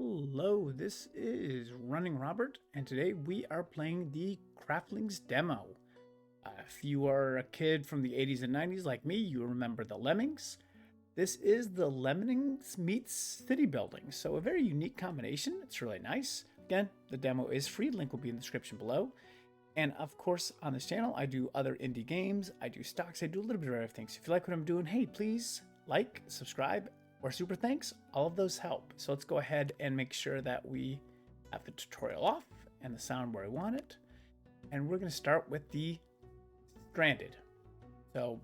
Hello, this is Running Robert, and today we are playing the Craftlings demo. If you are a kid from the 80s and 90s like me, you remember the Lemmings. This is the Lemmings meets city building, so a very unique combination. It's really nice. Again, the demo is free, link will be in the description below. And of course, on this channel, I do other indie games, I do stocks, I do a little bit of everything. So if you like what I'm doing, hey, please like, subscribe, or super thanks. All of those help. So let's go ahead and make sure that we have the tutorial off and the sound where I want it. And we're going to start with the Stranded. So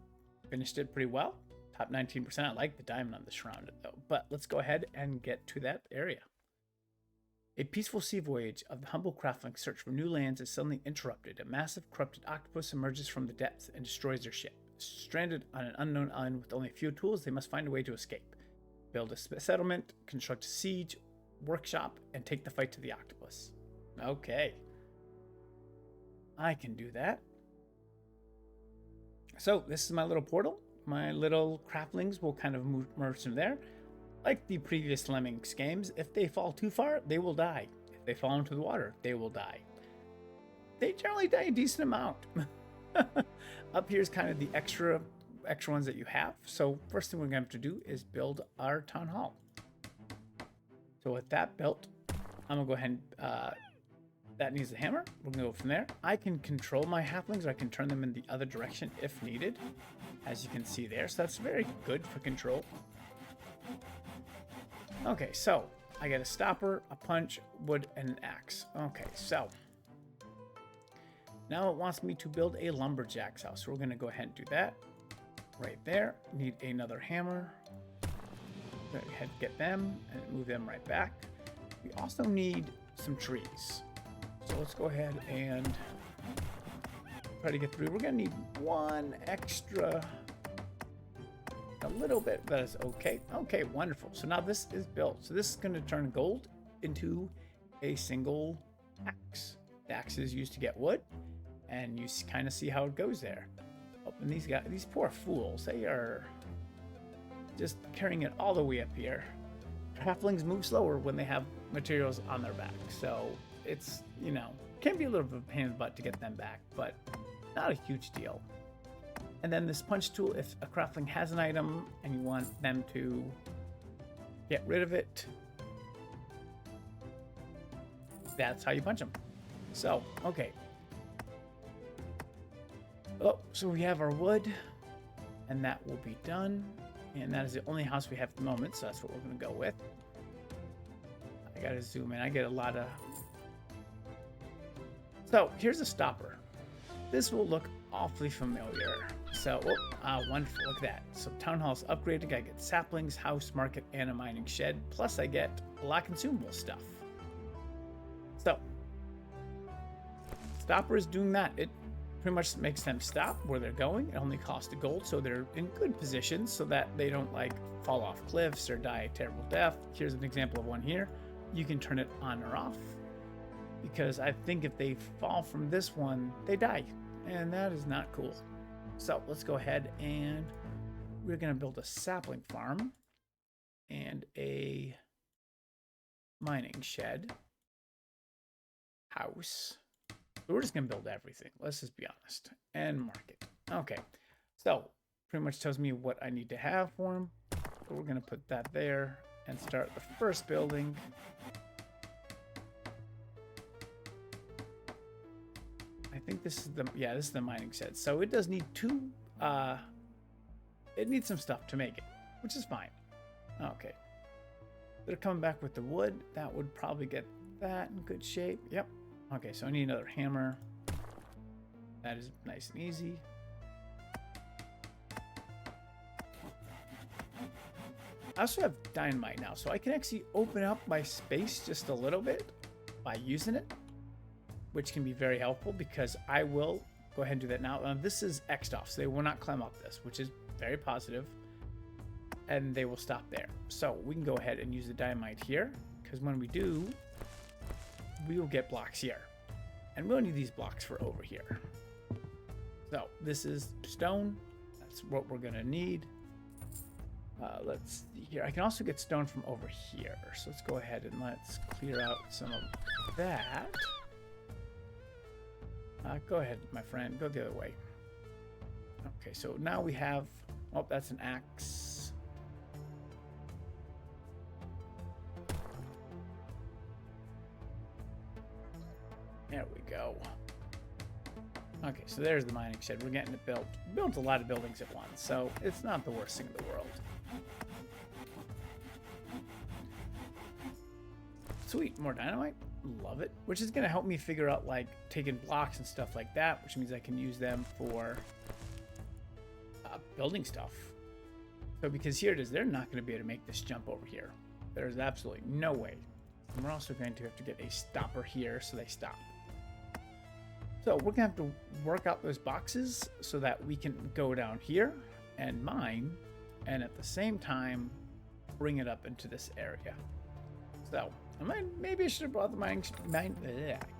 finished it pretty well. Top 19%. I like the diamond on the Shrouded though. But let's go ahead and get to that area. A peaceful sea voyage of the humble craftlings search for new lands is suddenly interrupted. A massive corrupted octopus emerges from the depths and destroys their ship. Stranded on an unknown island with only a few tools, they must find a way to escape. Build a settlement, construct a siege, workshop, and take the fight to the octopus. Okay. I can do that. So this is my little portal. My little craftlings will kind of merge from there. Like the previous Lemmings games, if they fall too far, they will die. If they fall into the water, they will die. They generally die a decent amount. Up here is kind of the extra ones that you have. So first thing we're going to have to do is build our town hall. So with that built, I'm going to go ahead and that needs a hammer. We're going to go from there. I can control my halflings, or I can turn them in the other direction if needed, as you can see there. So that's very good for control. Okay, so I get a stopper, a punch, wood, and an axe. Okay, so now it wants me to build a lumberjack's house. So we're going to go ahead and do that. Right there. Need another hammer. Go ahead, get them and move them right back. We also need some trees. So let's go ahead and try to get through. We're going to need one extra, a little bit, but it's okay. Okay, wonderful. So now this is built. So this is going to turn gold into a single axe. The axe is used to get wood, and you kind of see how it goes there. Oh, and these poor fools, they are just carrying it all the way up here. Halflings move slower when they have materials on their back, so it's, you know, can be a little bit of a pain in the butt to get them back, but not a huge deal. And then this punch tool, if a craftling has an item and you want them to get rid of it, that's how you punch them. So, okay. Oh, so we have our wood, and that will be done. And that is the only house we have at the moment, so that's what we're going to go with. I got to zoom in. I get a lot of... So, here's a stopper. This will look awfully familiar. So, wonderful. Look at that. So, town hall's upgraded. I get saplings, house, market, and a mining shed. Plus, I get a lot of consumable stuff. So, stopper is doing that. It pretty much makes them stop where they're going. It only costs a gold, so they're in good positions so that they don't like fall off cliffs or die a terrible death. Here's an example of one here. You can turn it on or off, because I think if they fall from this one, they die, and that is not cool. So let's go ahead and we're going to build a sapling farm and a mining shed, house. We're just going to build everything. Let's just be honest. And market. Okay. So, pretty much tells me what I need to have for him. So we're going to put that there and start the first building. I think this is this is the mining shed. So it does need two, it needs some stuff to make it, which is fine. Okay. They're coming back with the wood. That would probably get that in good shape. Yep. Okay, so I need another hammer. That is nice and easy. I also have dynamite now, so I can actually open up my space just a little bit by using it, which can be very helpful because I will go ahead and do that now. This is X'd off, so they will not climb up this, which is very positive, and they will stop there. So we can go ahead and use the dynamite here, because when we do, we will get blocks here, and we'll need these blocks for over here. So this is stone. That's what we're gonna need. Let's see here. I can also get stone from over here. So let's go ahead and let's clear out some of that. Go ahead, my friend. Go the other way. Okay, so now we have... Oh, that's an axe. There we go. Okay, so there's the mining shed. We're getting it built. We built a lot of buildings at once, so it's not the worst thing in the world. Sweet, more dynamite. Love it. Which is going to help me figure out, like, taking blocks and stuff like that, which means I can use them for building stuff. So because here it is, they're not going to be able to make this jump over here. There's absolutely no way. And we're also going to have to get a stopper here so they stop. So we're going to have to work out those boxes so that we can go down here and mine, and at the same time bring it up into this area. So maybe I should have brought the I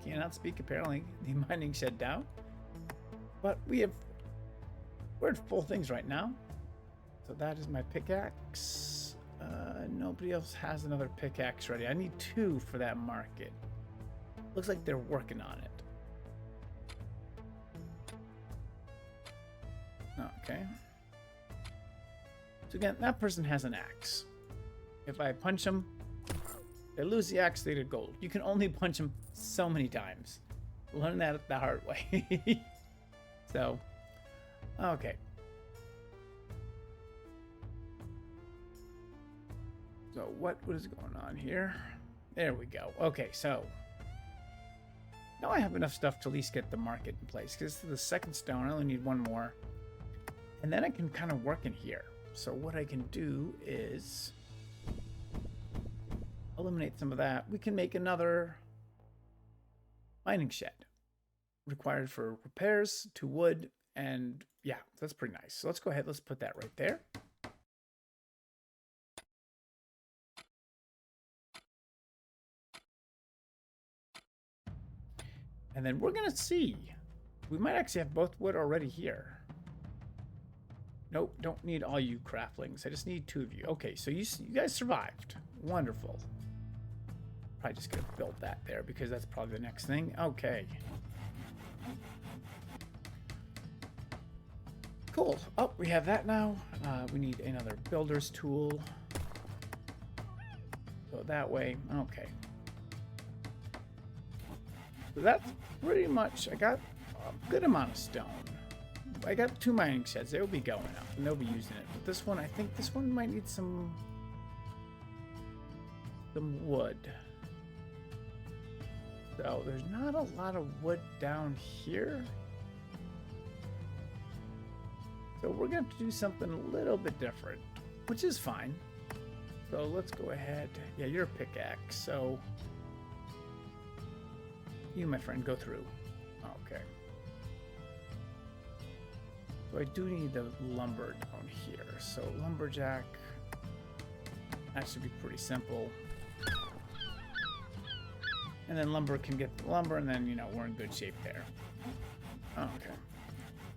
cannot speak apparently, the mining shed down. But we're at full things right now. So that is my pickaxe. Nobody else has another pickaxe ready. I need 2 for that market. Looks like they're working on it. Okay. So again, that person has an axe. If I punch them, they lose the axe, they get gold. You can only punch them so many times. Learn that the hard way. So, okay. So what is going on here? There we go. Okay, so now I have enough stuff to at least get the market in place, because the second stone, I only need 1 more. And then I can kind of work in here. So what I can do is eliminate some of that. We can make another mining shed. Required for repairs, 2 wood, and yeah, that's pretty nice. So let's go ahead, let's put that right there. And then we're gonna see. We might actually have both wood already here. Nope, don't need all you craftlings. I just need 2 of you. Okay, so you guys survived. Wonderful. Probably just gonna build that there because that's probably the next thing. Okay. Cool. Oh, we have that now. We need another builder's tool. Go that way. Okay. So that's pretty much, I got a good amount of stone. I got 2 mining sheds. They'll be going up and they'll be using it. But this one, I think this one might need some wood. So there's not a lot of wood down here. So we're going to have to do something a little bit different, which is fine. So let's go ahead. Yeah, you're a pickaxe. So you, my friend, go through. Okay. So I do need the lumber down here. So lumberjack, that should be pretty simple. And then lumber can get the lumber, and then, you know, we're in good shape there. Okay.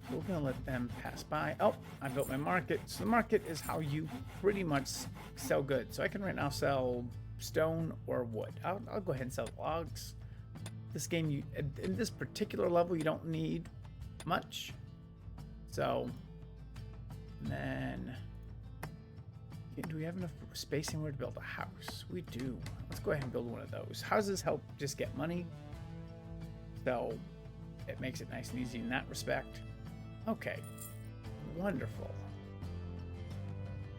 So we're gonna let them pass by. Oh, I built my market. So the market is how you pretty much sell goods. So I can right now sell stone or wood. I'll go ahead and sell logs. This game, in this particular level, you don't need much. So, and then, do we have enough space anywhere to build a house? We do. Let's go ahead and build one of those. Houses help just get money, so it makes it nice and easy in that respect. Okay, wonderful.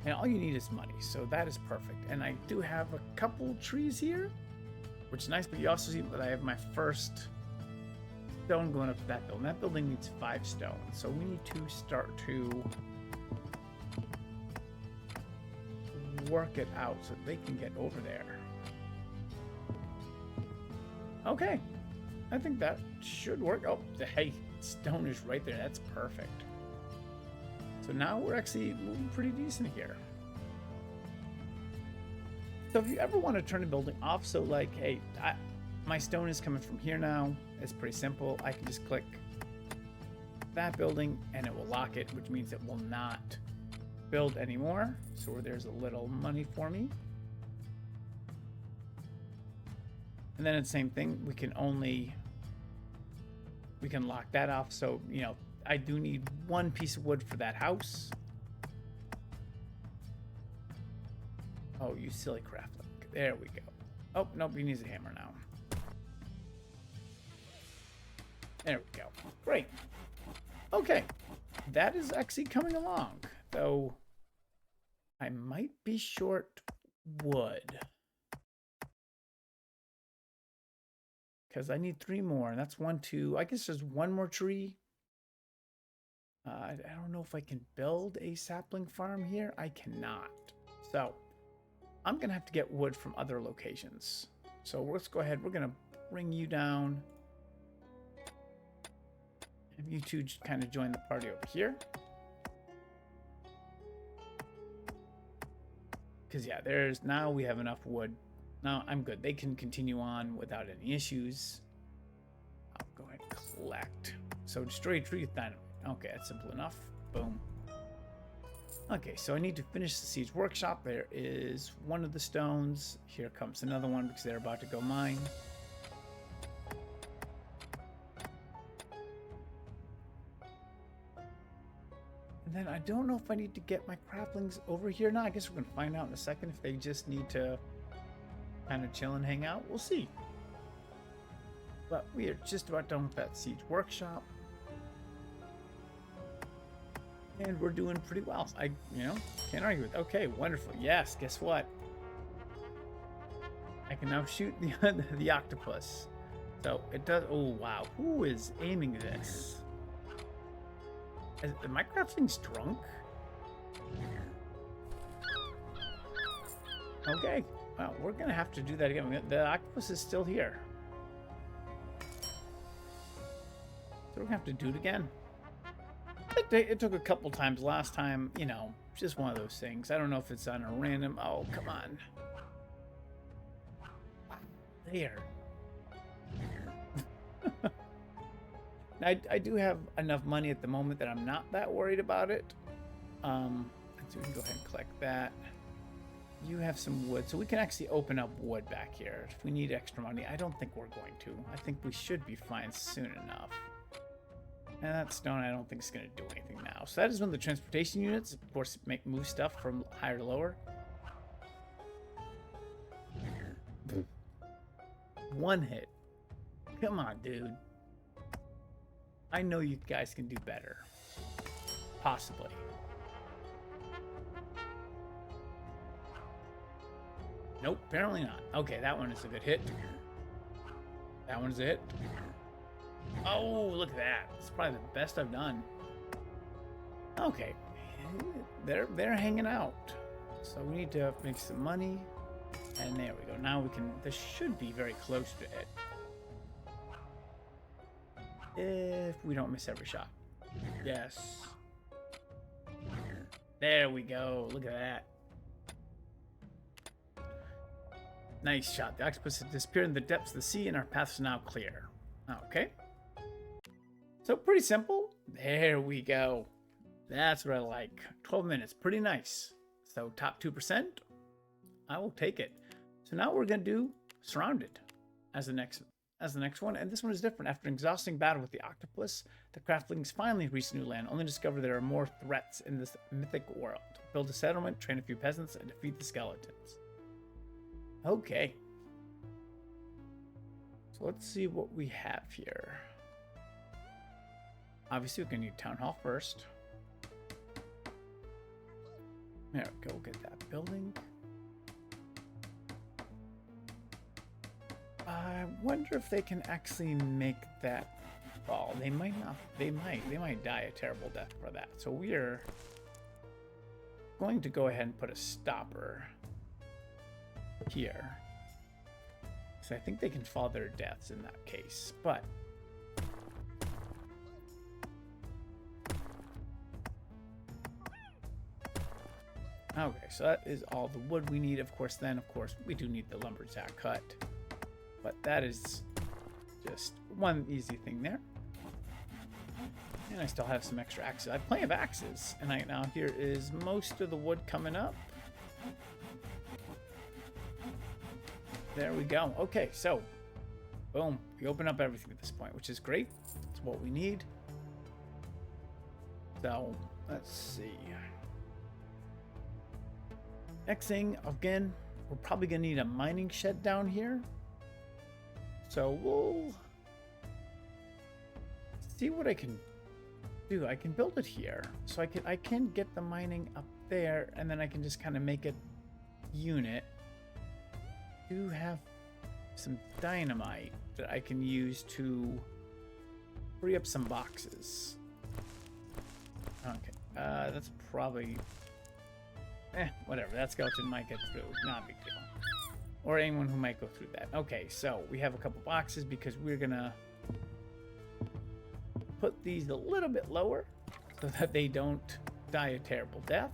And all you need is money, so that is perfect. And I do have a couple trees here, which is nice, but you also see that I have my first stone going up to that building. That building needs 5 stone, so we need to start to work it out so they can get over there. Okay, I think that should work. Oh, hey, stone is right there. That's perfect. So now we're actually moving pretty decent here. So if you ever want to turn a building off, so like, hey, my stone is coming from here now. It's pretty simple. I can just click that building and it will lock it, which means it will not build anymore, so there's a little money for me. And then it's the same thing, we can lock that off. So, you know, I do need one piece of wood for that house. Oh, you silly Craftling. There we go. Oh, nope, he needs a hammer now. There we go. Great. Okay. That is actually coming along. Though I might be short wood. Because I need 3 more. And that's 1, 2. I guess there's 1 more tree. I don't know if I can build a sapling farm here. I cannot. So I'm going to have to get wood from other locations. So let's go ahead. We're going to bring you down. And you two kind of join the party over here. Because, yeah, now we have enough wood. Now I'm good. They can continue on without any issues. I'll go ahead and collect. So destroy a tree with dynamite. Okay, that's simple enough. Boom. Okay, so I need to finish the siege workshop. There is one of the stones. Here comes another one because they're about to go mine. And then I don't know if I need to get my craftlings over here now. I guess we're going to find out in a second if they just need to kind of chill and hang out. We'll see. But we are just about done with that siege workshop. And we're doing pretty well. Can't argue with. Okay, wonderful. Yes, guess what? I can now shoot the octopus. So it does. Oh wow, who is aiming this? Are my craftlings drunk? Okay. Well, we're gonna have to do that again. The octopus is still here, so we're gonna have to do it again. It took a couple times last time, you know, just one of those things. I don't know if it's on a random. Oh, come on. There. I do have enough money at the moment that I'm not that worried about it. So we can go ahead and collect that. You have some wood, so we can actually open up wood back here. If we need extra money, I don't think we're going to. I think we should be fine soon enough. And that stone, I don't think is going to do anything now. So that is one of the transportation units. Of course, move stuff from higher to lower. One hit. Come on, dude. I know you guys can do better. Possibly. Nope, apparently not. Okay, that one is a good hit. That one's a hit. Oh, look at that. It's probably the best I've done. Okay. They're hanging out. So we need to make some money. And there we go. Now we can... This should be very close to it. If we don't miss every shot. Yes. There we go. Look at that. Nice shot. The octopus has disappeared in the depths of the sea and our path is now clear. Okay. So pretty simple. There we go. That's what I like. 12 minutes. Pretty nice. So top 2%. I will take it. So now we're going to do Surrounded as the next one. And this one is different. After an exhausting battle with the octopus, the craftlings finally reach new land, only to discover there are more threats in this mythic world. Build a settlement, train a few peasants, and defeat the skeletons. Okay. So let's see what we have here. Obviously, we're going to need Town Hall first. There we go. Get that building. I wonder if they can actually make that fall. They might not. They might die a terrible death for that. So we are going to go ahead and put a stopper here. So I think they can fall their deaths in that case. But okay, so that is all the wood we need. Of course, we do need the lumberjack hut. But that is just one easy thing there. And I still have some extra axes. I have plenty of axes. And now here is most of the wood coming up. There we go. Okay, so boom. We open up everything at this point, which is great. That's what we need. So let's see. Next thing, again, we're probably gonna need a mining shed down here. So we'll see what I can do. I can build it here. So I can get the mining up there, and then I can just kind of make a unit. I do have some dynamite that I can use to free up some boxes. Okay, that's probably whatever. That skeleton might get through. Not a big deal. Or anyone who might go through that. Okay, so we have a couple boxes because we're gonna put these a little bit lower so that they don't die a terrible death.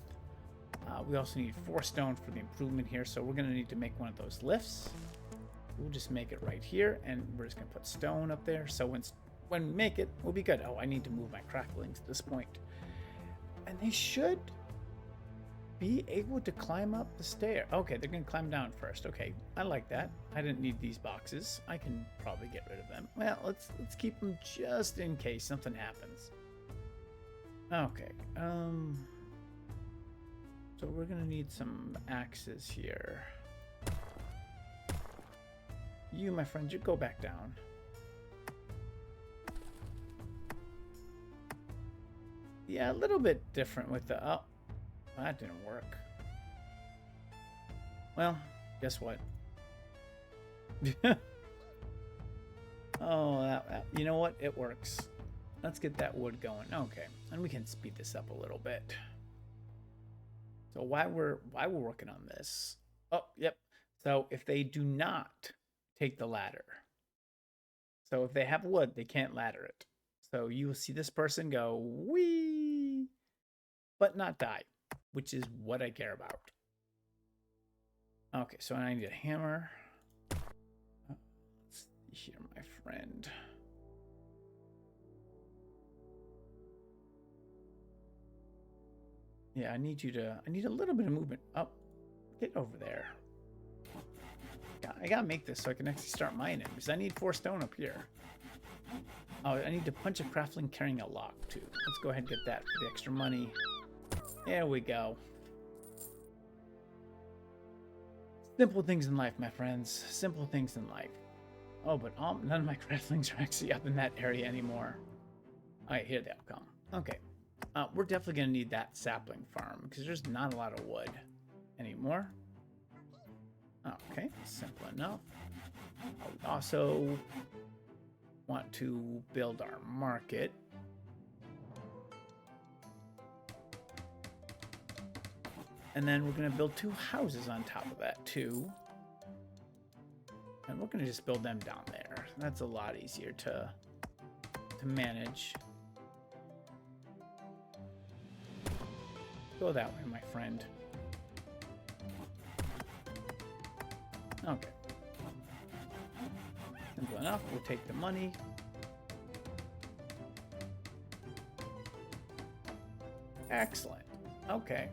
We also need 4 stone for the improvement here, so we're gonna need to make one of those lifts. We'll just make it right here, and we're just gonna put stone up there. So when we make it, we'll be good. Oh, I need to move my craftlings at this point. And they should be able to climb up the stair. Okay, they're gonna climb down first. Okay, I like that. I didn't need these boxes. I can probably get rid of them. Well, let's keep them just in case something happens. Okay, so we're gonna need some axes here. You, my friend, you go back down. Yeah, a little bit different with the... Oh, that didn't work. Well, guess what? Oh, you know what? It works. Let's get that wood going. Okay, and we can speed this up a little bit. So while we're working on this... Oh, yep. So if they do not take the ladder... So if they have wood, they can't ladder it. So you will see this person go, wee, but not die, which is what I care about. Okay, so I need a hammer. Let's see here, my friend. Yeah, I need a little bit of movement. Oh, get over there. I gotta make this so I can actually start mining, because I need 4 stone up here. Oh, I need to punch a craftling carrying a lock too. Let's go ahead and get that for the extra money. There we go. Simple things in life, my friends. Simple things in life. Oh, but none of my craftlings are actually up in that area anymore. Alright, here they all come. Okay. We're definitely going to need that sapling farm, because there's not a lot of wood anymore. Okay, simple enough. We also want to build our market. And then we're going to build 2 houses on top of that too. And we're going to just build them down there. That's a lot easier to manage. Go that way, my friend. Okay. Simple enough. We'll take the money. Excellent. Okay.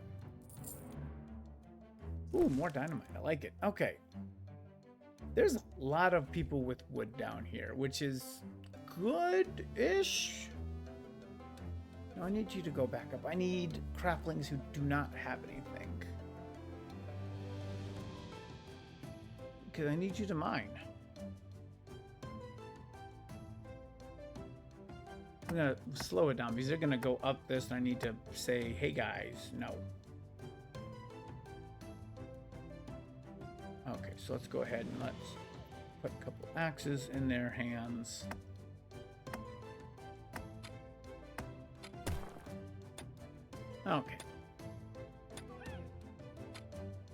Ooh, more dynamite. I like it. Okay. There's a lot of people with wood down here, which is good-ish. No, I need you to go back up. I need craftlings who do not have anything. Because I need you to mine. I'm going to slow it down because they're going to go up this and I need to say, hey guys, no. Okay, so let's go ahead and let's put a couple axes in their hands. Okay.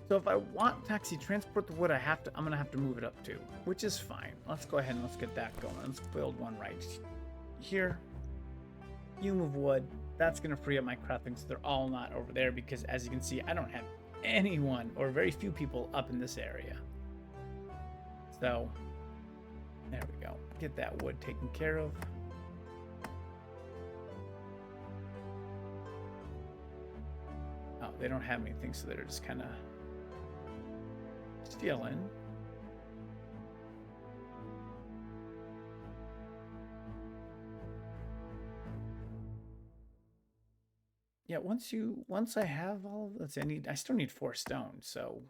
So if I want to actually transport the wood, I'm gonna have to move it up too, which is fine. Let's go ahead and let's get that going. Let's build one right here. You move wood. That's gonna free up my craftlings. They're all not over there because, as you can see, I don't have anyone or very few people up in this area. So there we go. Get that wood taken care of. they don't have anything, so they're just kind of stealing. Yeah, once I have all of, let's see, I still need 4 stone, so,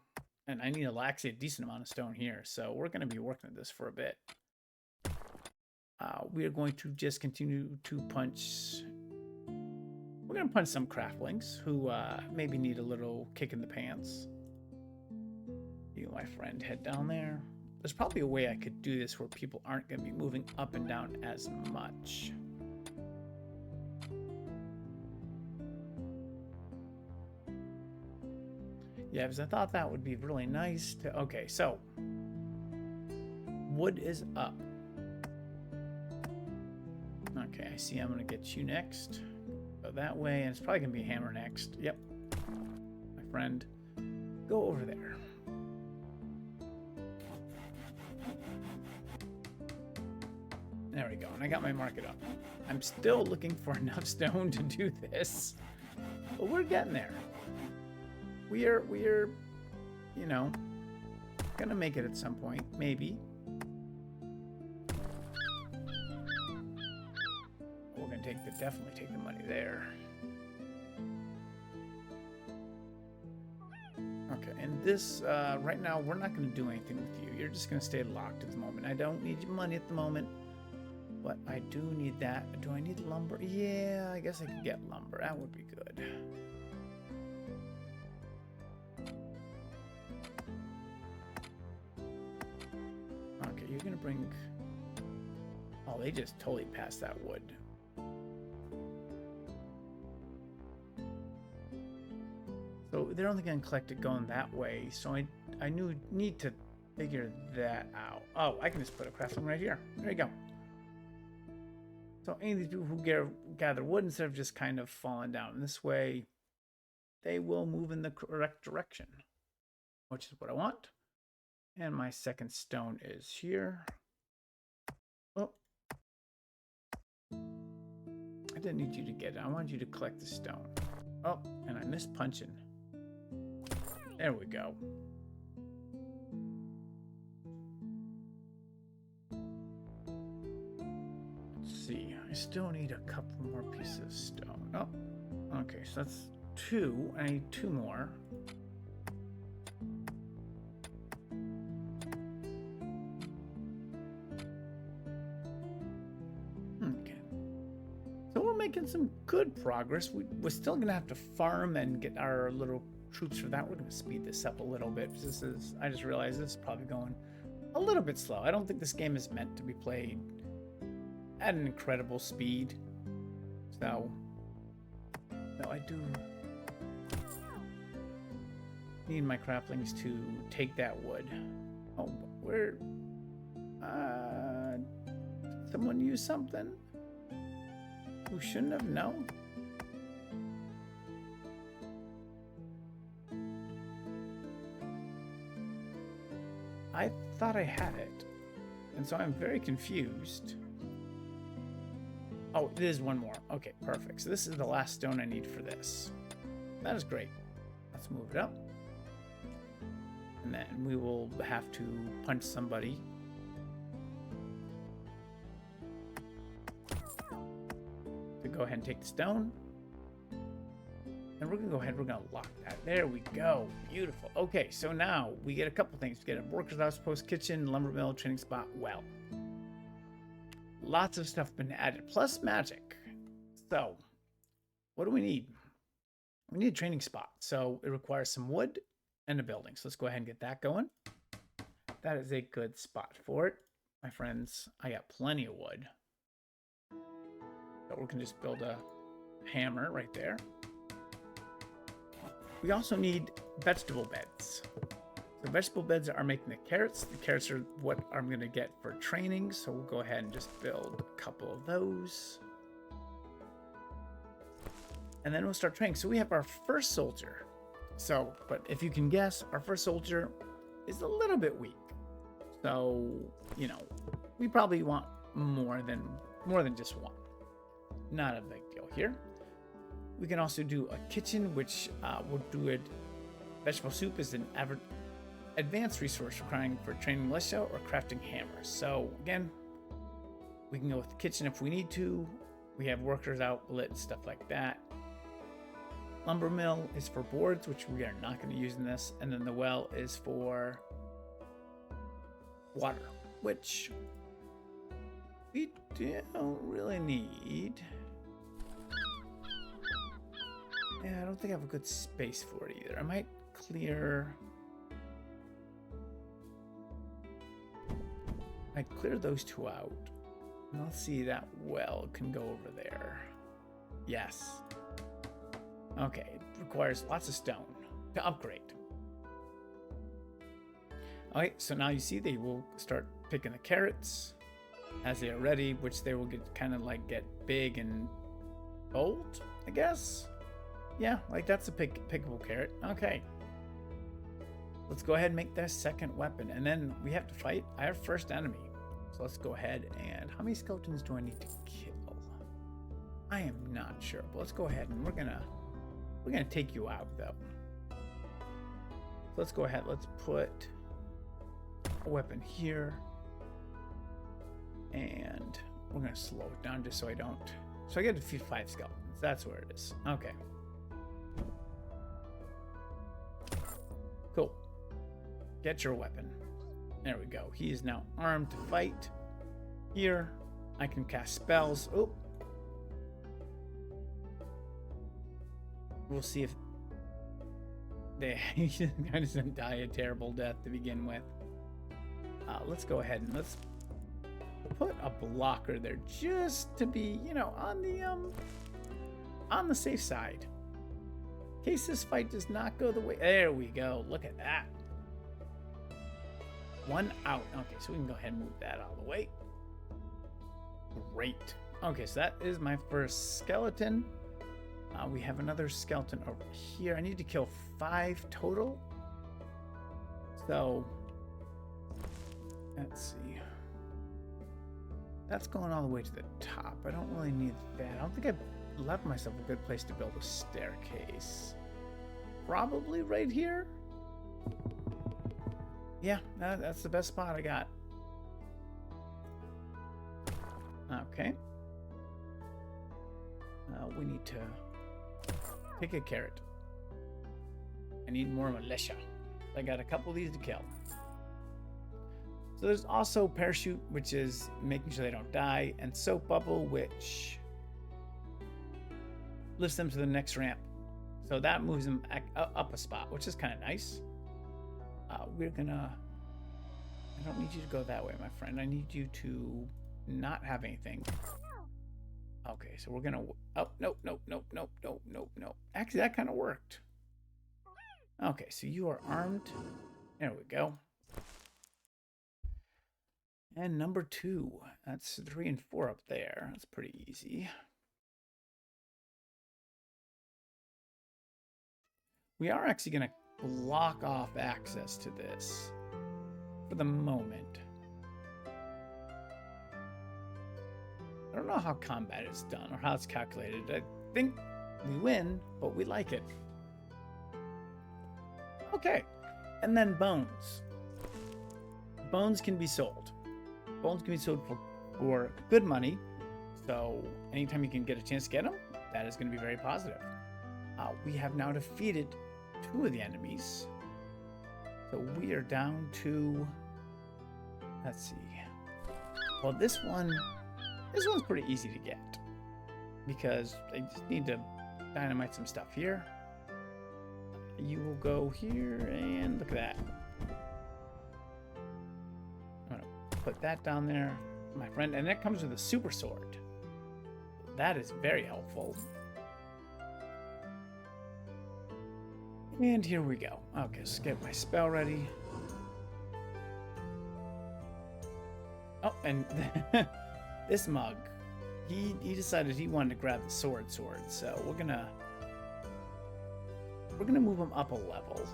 and I need actually a decent amount of stone here, so we're going to be working at this for a bit. We are going to just continue to punch. We're going to punch some craftlings who maybe need a little kick in the pants. You, my friend, head down there. There's probably a way I could do this where people aren't going to be moving up and down as much. Yeah, because I thought that would be really nice to... Okay, so wood is up. Okay, I see I'm going to get you next. Go that way, and it's probably going to be a hammer next. Yep. My friend, go over there. There we go, and I got my market up. I'm still looking for enough stone to do this, but we're getting there. We're, you know, gonna make it at some point, maybe. We're gonna definitely take the money there. Okay, and this, right now, we're not gonna do anything with you. You're just gonna stay locked at the moment. I don't need your money at the moment, but I do need that. Do I need lumber? Yeah, I guess I could get lumber. That would be good. Okay, you're gonna bring... Oh, they just totally passed that wood. So they're only gonna collect it going that way, so I need to figure that out. Oh, I can just put a crafting right here. There you go. So any of these people who gather wood, instead of just kind of falling down this way, they will move in the correct direction, which is what I want. And my second stone is here. Oh. I didn't need you to get it. I wanted you to collect the stone. Oh, and I missed punching. There we go. Let's see. I still need a couple more pieces of stone. Oh, okay. So that's 2. I need 2 more. Okay. So we're making some good progress. We're still going to have to farm and get our little troops for that. We're going to speed this up a little bit. This is, I just realized this is probably going a little bit slow. I don't think this game is meant to be played at an incredible speed. So, no, I do need my craftlings to take that wood. Oh, where? Someone use something? Who shouldn't have known? I thought I had it, and so I'm very confused. Oh, there's one more. Okay, perfect. So this is the last stone I need for this. That is great. Let's move it up. And then we will have to punch somebody. To go ahead and take the stone. And we're going to go ahead, we're going to lock that. There we go. Beautiful. Okay, so now we get a couple things. We get a worker's house, post kitchen, lumber mill, training spot, well. Lots of stuff been added, plus magic. So, what do we need? We need a training spot. So, it requires some wood and a building. So, let's go ahead and get that going. That is a good spot for it. My friends, I got plenty of wood. So, we can just build a hammer right there. We also need vegetable beds. The vegetable beds are making the carrots. The carrots are what I'm going to get for training. So we'll go ahead and just build a couple of those. And then we'll start training. So we have our first soldier. So, but if you can guess, our first soldier is a little bit weak. So, you know, we probably want more than just one. Not a big deal here. We can also do a kitchen, which will do it. Vegetable soup is an advanced resource requiring for training militia or crafting hammers. So again, we can go with the kitchen if we need to. We have workers out, lit, and stuff like that. Lumber mill is for boards, which we are not going to use in this. And then the well is for water, which we don't really need. Yeah, I don't think I have a good space for it either. I might clear... I clear those two out. And let's see, that well can go over there. Yes. Okay, it requires lots of stone to upgrade. Okay, so now you see they will start picking the carrots as they are ready, which they will get kind of like get big and bold, I guess. Yeah, like that's a pickable carrot. Okay. Let's go ahead and make their second weapon. And then we have to fight our first enemy. So let's go ahead and... How many skeletons do I need to kill? I am not sure. But let's go ahead and we're gonna take you out though. So let's go ahead. Let's put a weapon here. And we're gonna slow it down just so I don't... So I get to defeat 5 skeletons. That's where it is. Okay. Cool. Get your weapon. There we go. He is now armed to fight. Here, I can cast spells. Oh. We'll see if he doesn't die a terrible death to begin with. Let's go ahead and let's put a blocker there just to be, you know, on the safe side. In case this fight does not go the way... There we go. Look at that. 1 out. Okay, so we can go ahead and move that out of the way. Great. Okay, so that is my first skeleton. We have another skeleton over here. I need to kill 5 total. So, let's see. That's going all the way to the top. I don't really need that. I don't think I've left myself a good place to build a staircase. Probably right here. Yeah, that's the best spot I got. Okay. We need to pick a carrot. I need more militia. I got a couple of these to kill. So there's also parachute, which is making sure they don't die, and soap bubble, which lifts them to the next ramp. So that moves them up a spot, which is kind of nice. We're gonna... I don't need you to go that way, my friend. I need you to not have anything. Okay, so we're gonna... Oh, nope. Actually, that kind of worked. Okay, so you are armed. There we go. And number 2. That's 3 and 4 up there. That's pretty easy. We are actually going to block off access to this for the moment. I don't know how combat is done or how it's calculated. I think we win, but we like it. Okay, and then bones. Bones can be sold. Bones can be sold for good money. So anytime you can get a chance to get them, that is going to be very positive. We have now defeated 2 of the enemies. So we are down to, let's see. Well, this one's pretty easy to get because I just need to dynamite some stuff here. You will go here and look at that. I'm gonna put that down there, my friend, and that comes with a super sword. That is very helpful. And here we go. Okay, let's get my spell ready. Oh, and this mug, he decided he wanted to grab the sword, so we're gonna move him up a level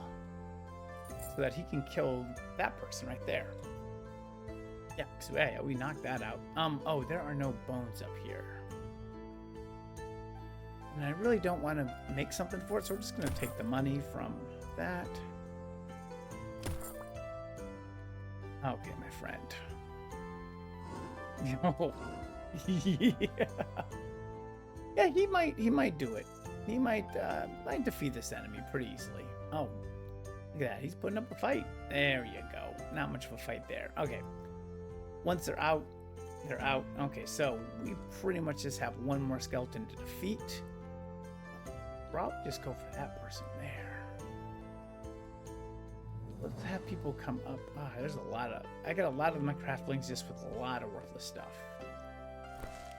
so that he can kill that person right there. Yeah, so yeah, we knocked that out. Oh, there are no bones up here. And I really don't want to make something for it, so we're just going to take the money from that. Okay, my friend. Oh, yeah. Yeah, he might do it. He might defeat this enemy pretty easily. Oh, look at that. He's putting up a fight. There you go. Not much of a fight there. Okay. Once they're out, they're out. Okay, so we pretty much just have one more skeleton to defeat. Probably just go for that person there. Let's have people come up. Ah, there's a lot of... I got a lot of my craftlings just with a lot of worthless stuff.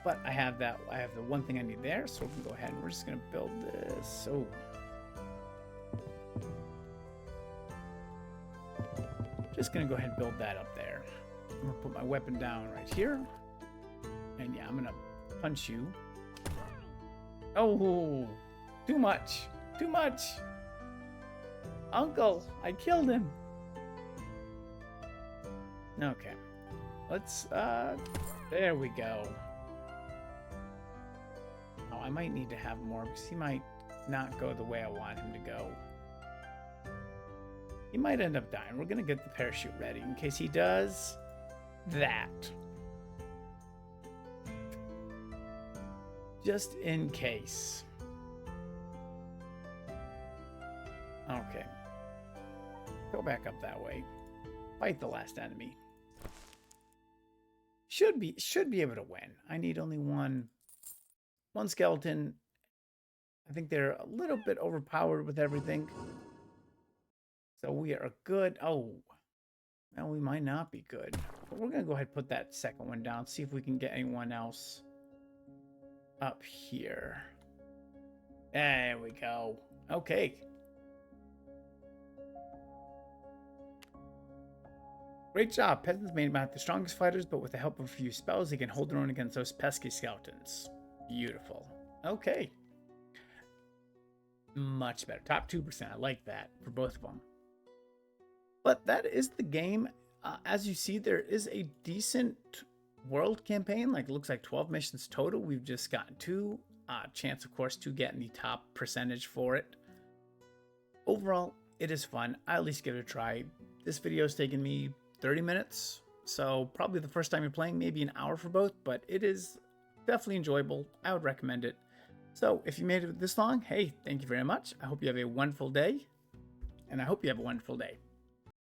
But I have that. I have the one thing I need there, so we can go ahead and we're just going to build this. So... just going to go ahead and build that up there. I'm going to put my weapon down right here. And yeah, I'm going to punch you. Oh, too much. Too much. Uncle, I killed him. Okay. Let's, there we go. Oh, I might need to have more because he might not go the way I want him to go. He might end up dying. We're going to get the parachute ready in case he does that. Just in case. Okay. Go back up that way. Fight the last enemy. Should be able to win. I need only one skeleton. I think they're a little bit overpowered with everything. So we are good. Oh, well, we might not be good. But we're going to go ahead and put that second one down. See if we can get anyone else up here. There we go. Okay. Great job. Peasants may not be the strongest fighters, but with the help of a few spells, they can hold their own against those pesky skeletons. Beautiful. Okay. Much better. Top 2%. I like that for both of them. But that is the game. As you see, there is a decent world campaign. Like, it looks like 12 missions total. We've just gotten 2. Chance, of course, to get in the top percentage for it. Overall, it is fun. I at least give it a try. This video has taken me 30 minutes. So probably the first time you're playing, maybe an hour for both. But it is definitely enjoyable. I would recommend it. So if you made it this long, hey, thank you very much. I hope you have a wonderful day. And I hope you have a wonderful day.